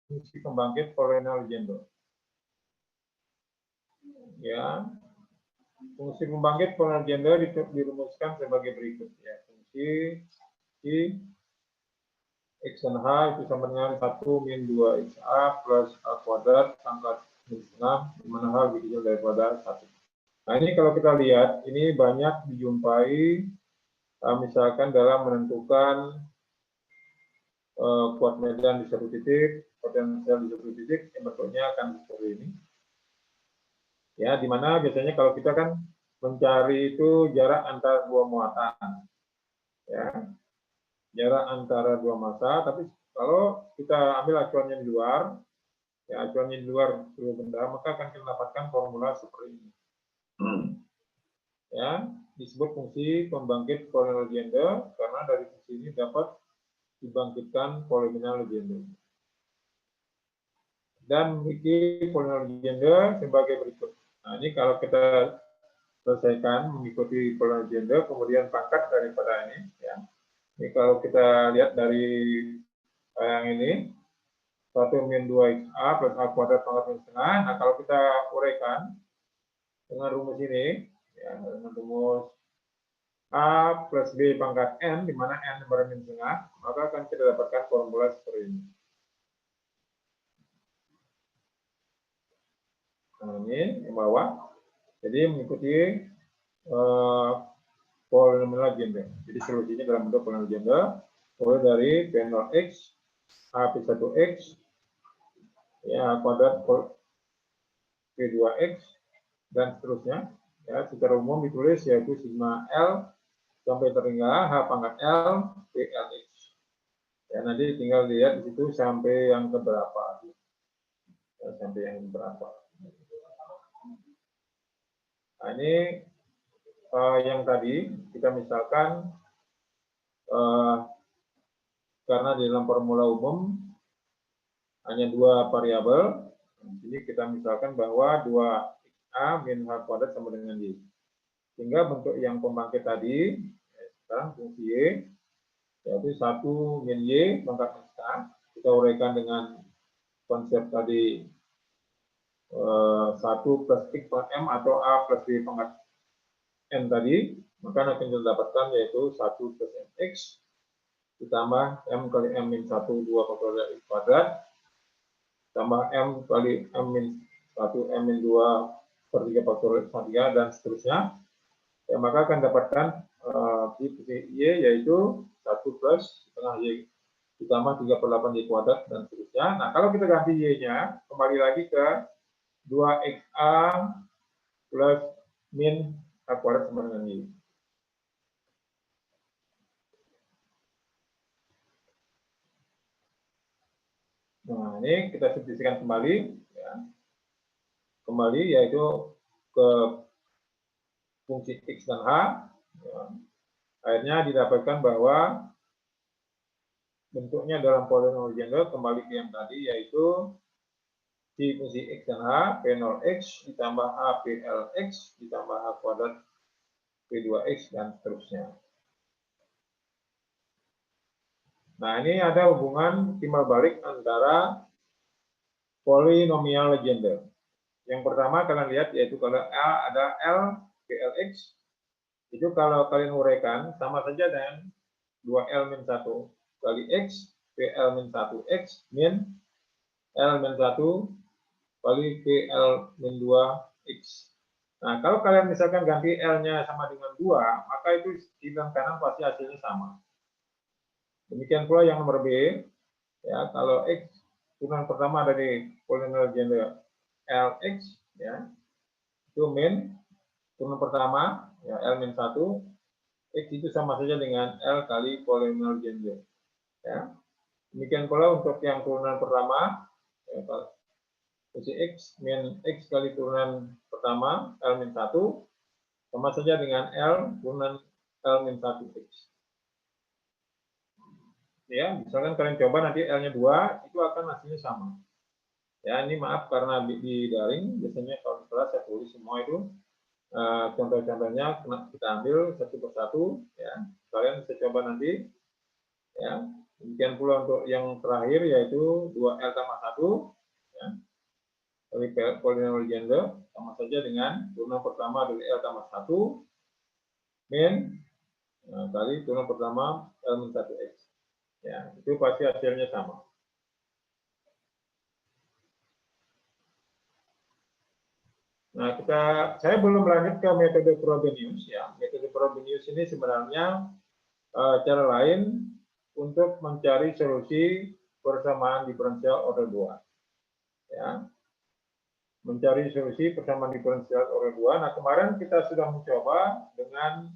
fungsi pembangkit polinomial Legendre. Ya, fungsi pembangkit polinomial Legendre dirumuskan sebagai berikut. Ya, fungsi I X dan H itu sama dengan 1 min 2XA plus A kuadrat pangkat min setengah, di mana H lebih kecil daripada 1. Nah, ini kalau kita lihat, ini banyak dijumpai misalkan dalam menentukan kuat medan di satu titik, potensial di satu titik, yang bentuknya akan seperti ini. Ya, di mana biasanya kalau kita kan mencari itu jarak antara dua muatan. Ya, jarak antara dua massa, tapi kalau kita ambil acuannya di luar, ya acuannya di luar seluruh benda, maka akan kita dapatkan formula seperti ini. Ya, disebut fungsi pembangkit polinomial Legendre karena dari fungsi ini dapat dibangkitkan polinomial Legendre. Dan memiliki polinomial Legendre sebagai berikut. Nah, ini kalau kita selesaikan mengikuti polinomial Legendre, kemudian pangkat daripada ini, ya. Ini kalau kita lihat dari yang ini, 1 min 2XA plus A kuadrat pangkat min setengah. Nah, kalau kita uraikan dengan rumus ini, ya, dengan rumus A plus B pangkat N, di mana N bar min setengah, maka akan kita dapatkan formula seperti ini. Nah, ini yang bawah. Jadi mengikuti polinomial Legendre. Jadi solusinya dalam bentuk polinomial Legendre, mulai dari P0x, AP1x, ya kuadrat P2x, dan seterusnya. Ya, secara umum ditulis yaitu sigma L sampai terhingga H pangkat L PLX. Ya, nanti tinggal lihat di situ sampai yang keberapa. Ya, sampai yang berapa. Nah, ini yang tadi kita misalkan karena di dalam formula umum hanya dua variabel, jadi kita misalkan bahwa 2XA min H kuadrat sama dengan Y. Sehingga bentuk yang pembangkit tadi, sekarang fungsi Y, yaitu 1 min Y pangkat min setengah. Kita uraikan dengan konsep tadi 1 plus X pangkat M atau A plus B pangkat N tadi, maka akan kita dapatkan yaitu 1 plus MX ditambah M kali M min 1, 2 faktorial X kuadrat, tambah M kali M min 1, M min 2 per 3 faktorial X 3, dan seterusnya. Ya, maka akan dapatkan Y yaitu 1 plus setengah Y ditambah 3/8 Y kuadrat, dan seterusnya. Nah, kalau kita ganti Y-nya, kembali lagi ke 2XA plus min H kuadrat sama dengan Y. Nah, ini kita substitusikan kembali. Ya. Kembali yaitu ke fungsi X dan H. Ya. Akhirnya didapatkan bahwa bentuknya dalam polinomial Legendre kembali ke yang tadi, yaitu si fungsi X dan H, P0x ditambah A PLX ditambah H kuadrat P2x, dan seterusnya. Nah, ini ada hubungan timbal balik antara polinomial Legendre. Yang pertama kalian lihat yaitu kalau ada L PLX, itu kalau kalian uraikan sama saja dengan 2L min 1 kali X PL min 1X min L min 1 kali PL min 2X. Nah, kalau kalian misalkan ganti L-nya sama dengan 2, maka itu di kanan pasti hasilnya sama. Demikian pula yang nomor B, ya, kalau X turunan pertama dari polinomial Legendre LX, ya, itu min turunan pertama, ya, L min 1, X itu sama saja dengan L kali polinomial Legendre. Ya. Demikian pula untuk yang turunan pertama, ya, fungsi X min X kali turunan pertama, L min 1, sama saja dengan L turunan L min 1X. Ya, misalkan kalian coba nanti L-nya 2, itu akan hasilnya sama. Ya, ini maaf karena di daring, biasanya kalau di kelas saya tulis semua itu. Contoh-contohnya kita ambil satu persatu, ya. Kalian bisa coba nanti, ya. Demikian pula untuk yang terakhir yaitu 2L tambah 1 ya, dari polinomial legenda sama saja dengan turunan pertama dari L tambah 1 min kali turunan pertama L min 1X. Ya, itu pasti hasilnya sama. Nah, saya belum lanjut ke metode Frobenius ya. Metode Frobenius ini sebenarnya cara lain untuk mencari solusi persamaan diferensial order 2. Ya. Mencari solusi persamaan diferensial order 2. Nah, kemarin kita sudah mencoba dengan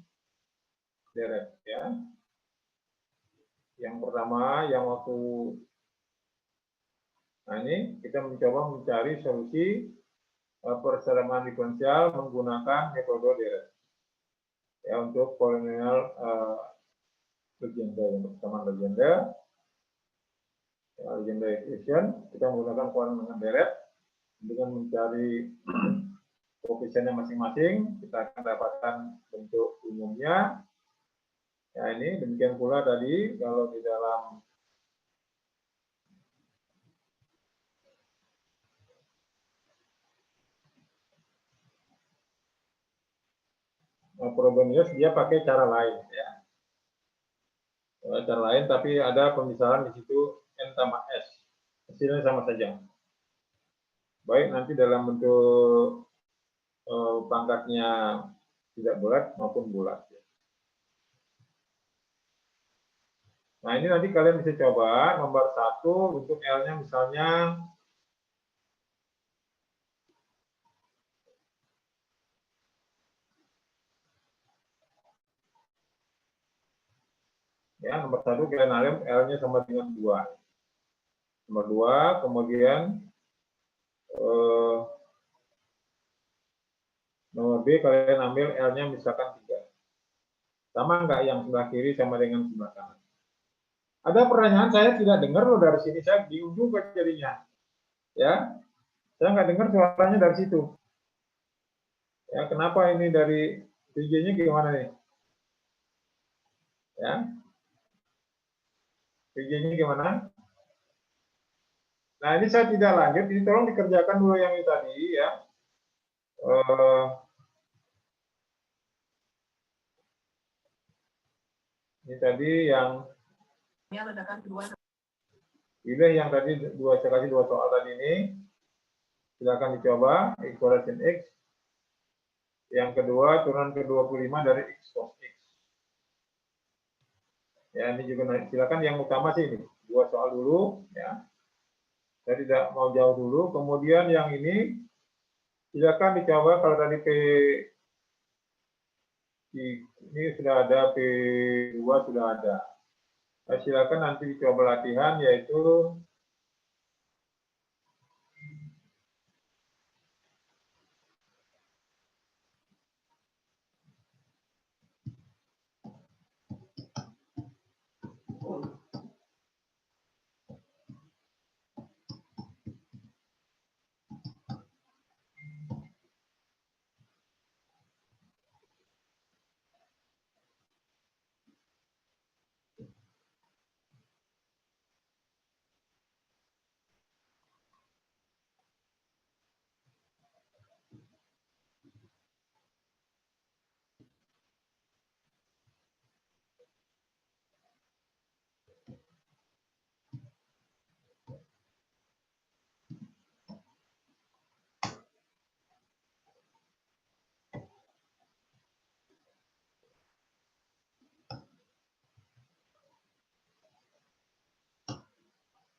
deret ya. Yang pertama yang waktu ini kita mencoba mencari solusi persamaan diferensial menggunakan metode deret. Ya, untuk polinomial legenda, yang persamaan legenda, ya, legenda equation, kita menggunakan polinomial deret dengan mencari koefisiennya masing-masing, kita akan dapatkan bentuk umumnya. Ya, ini demikian pula tadi kalau di dalam Frobenius dia pakai cara lain ya. Cara lain tapi ada pemisahan di situ n tambah s. Hasilnya sama saja. Baik nanti dalam bentuk pangkatnya tidak bulat maupun bulat. Nah, ini nanti kalian bisa coba nomor 1 untuk L-nya misalnya ya, nomor 1 kalian ambil L-nya sama dengan 2. Nomor 2, kemudian nomor B kalian ambil L-nya misalkan 3. Sama nggak yang sebelah kiri sama dengan sebelah kanan? Ada pertanyaan saya tidak dengar loh dari sini, saya di ujung ke jadinya. Ya, saya nggak dengar suaranya dari situ. Ya, kenapa ini dari VJ-nya gimana nih? Ya, VJ-nya gimana? Nah, ini saya tidak lanjut, ini tolong dikerjakan dulu yang ini tadi ya. Ini tadi yang pilih yang tadi saya kasih 2 soal tadi ini. Silakan dicoba equation X. Yang kedua turunan ke-25 dari X cos X. Ya, ini juga silakan yang utama sih ini. 2 soal dulu ya. Saya tidak mau jauh dulu. Kemudian yang ini silakan dicoba kalau tadi ini sudah ada, P2 sudah ada. Nah, silakan nanti dicoba latihan yaitu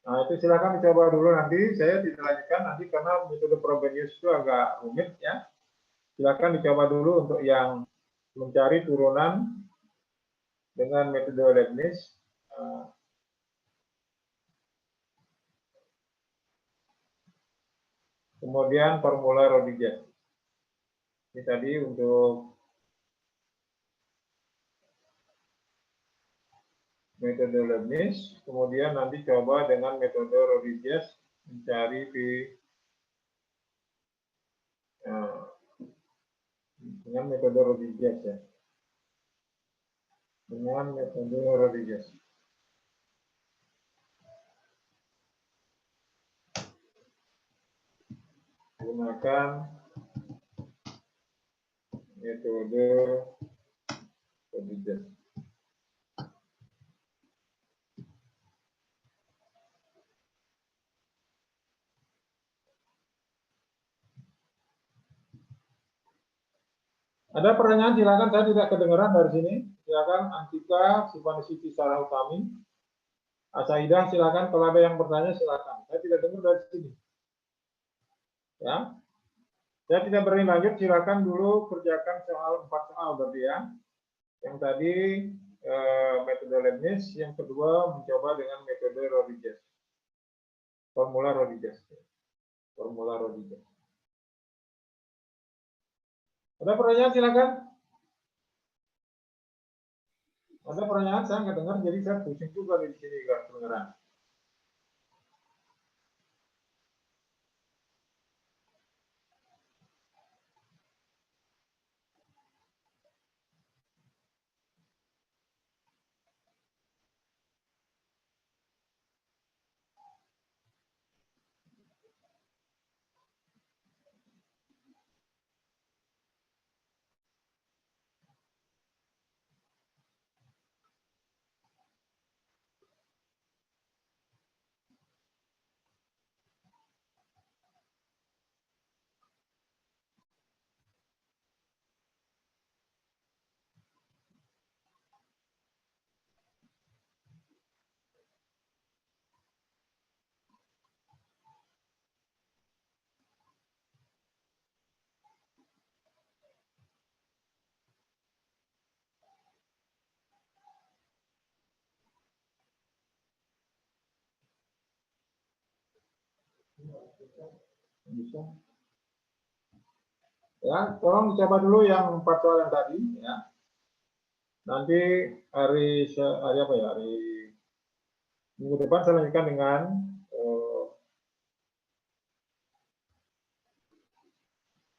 nah, itu silakan dicoba dulu nanti. Saya tidak lanjutkan nanti karena metode Frobenius itu agak rumit ya. Silakan dicoba dulu untuk yang mencari turunan dengan metode Leibniz. Kemudian formula Rodriguez. Ini tadi untuk metode Leibniz. Kemudian nanti coba dengan metode Rodriguez mencari dengan metode Rodriguez ya. Dengan metode Rodriguez. menggunakan metode Rodriguez. Ada pertanyaan, silakan. Saya tidak kedengaran dari sini. Silakan Antika, Sivanisiti Sarah Utami, Asaidah, silakan. Kalau ada yang bertanya, silakan. Saya tidak dengar dari sini. Ya, saya tidak berani lanjut. Silakan dulu kerjakan soal 4 soal berarti ya. Yang tadi metode Leibniz, yang kedua mencoba dengan metode Rodriguez. Formula Rodriguez. Formula Rodriguez. Ada pertanyaan, silakan. Ada pertanyaan, saya nggak dengar, jadi saya pusing juga di sini kedengaran. Bisa. Ya, tolong dicoba dulu yang 4 soal yang tadi ya. Nanti hari apa ya? Hari minggu depan saya lanjutkan dengan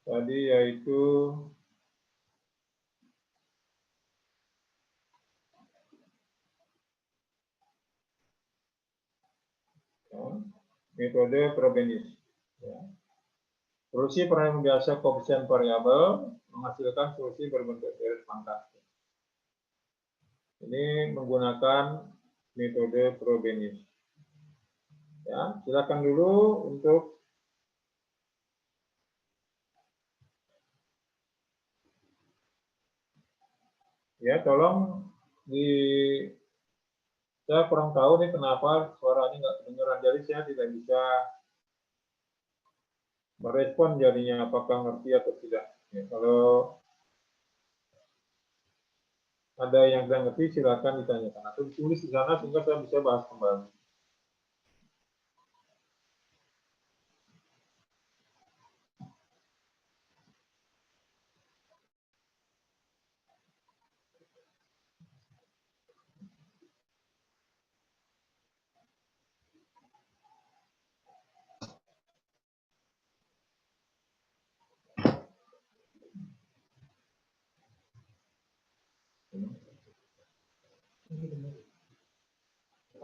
tadi yaitu metode Frobenius. Ya. Solusi perairan biasa koefisien variabel menghasilkan solusi berbentuk seri pangkat. Ini menggunakan metode Frobenius. Ya, silakan dulu untuk ya, tolong saya kurang tahu nih kenapa suaranya nggak kedengaran, jadi saya tidak bisa merespon jadinya apakah ngerti atau tidak. Ya, kalau ada yang tidak ngerti silakan ditanyakan atau ditulis di sana sehingga saya bisa bahas kembali.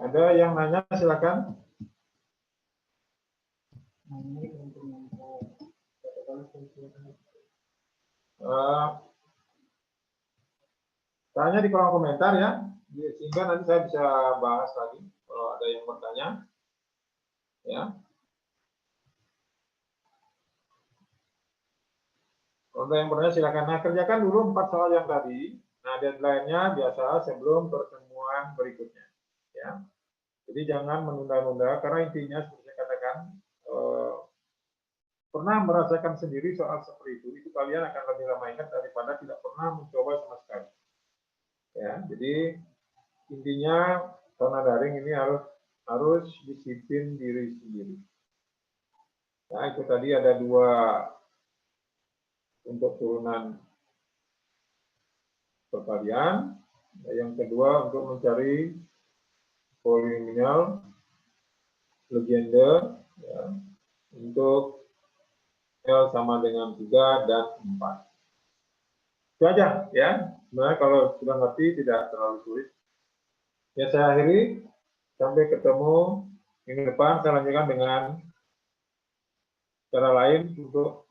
Ada yang nanya, silakan. Tanya di kolom komentar ya, sehingga nanti saya bisa bahas lagi kalau ada yang bertanya. Ya. Kalau ada yang bertanya silakan. Nah, kerjakan dulu 4 soal yang tadi. Nah, deadline-nya biasa sebelum pertemuan berikutnya. Ya. Jadi jangan menunda-nunda karena intinya seperti saya katakan pernah merasakan sendiri soal seperti itu kalian akan lebih lama ingat daripada tidak pernah mencoba sama sekali. Ya, jadi intinya zona daring ini harus disiplin diri sendiri. Nah, itu tadi ada 2 untuk turunan perkalian. Yang kedua untuk mencari polinomial legenda ya, untuk L sama dengan 3 dan 4. Itu aja ya. Sebenarnya kalau sudah ngerti tidak terlalu sulit. Ya, saya akhiri. Sampai ketemu minggu depan. Saya lanjutkan dengan cara lain untuk